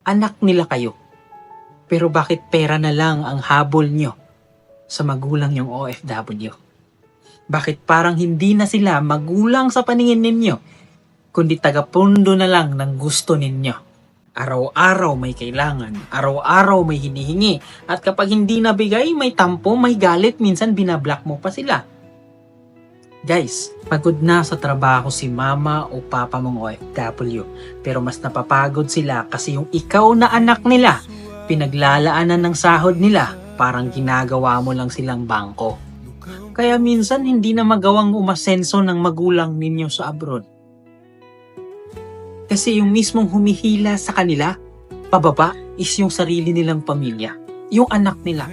Anak nila kayo. Pero bakit pera na lang ang habol nyo sa magulang yung OFW? Bakit parang hindi na sila magulang sa paningin ninyo, kundi tagapundo na lang ng gusto ninyo? Araw-araw may kailangan, araw-araw may hinihingi, at kapag hindi nabigay, may tampo, may galit, minsan binablock mo pa sila. Guys, pagod na sa trabaho si mama o papa mong OFW, pero mas napapagod sila kasi yung ikaw na anak nila, pinaglalaanan ng sahod nila, parang ginagawa mo lang silang bangko. Kaya minsan hindi na magawang umasenso ng magulang ninyo sa abroad. Kasi yung mismong humihila sa kanila, pababa, is yung sarili nilang pamilya, yung anak nila.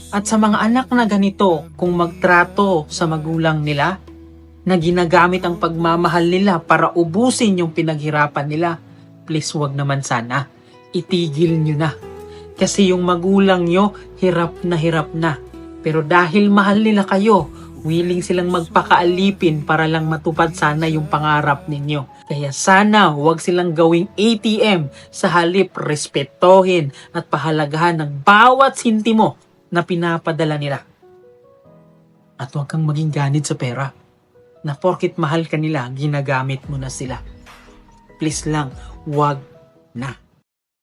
At sa mga anak na ganito, kung magtrato sa magulang nila, na ginagamit ang pagmamahal nila para ubusin yung pinaghirapan nila, please wag naman sana, itigil nyo na. Kasi yung magulang nyo, hirap na. Pero dahil mahal nila kayo, willing silang magpakaalipin para lang matupad sana yung pangarap ninyo. Kaya sana huwag silang gawing ATM, sa halip respetohin at pahalagahan ng bawat sintimo na pinapadala nila. At huwag kang maging ganid sa pera, na porkit mahal ka nila, ginagamit mo na sila. Please lang, huwag na.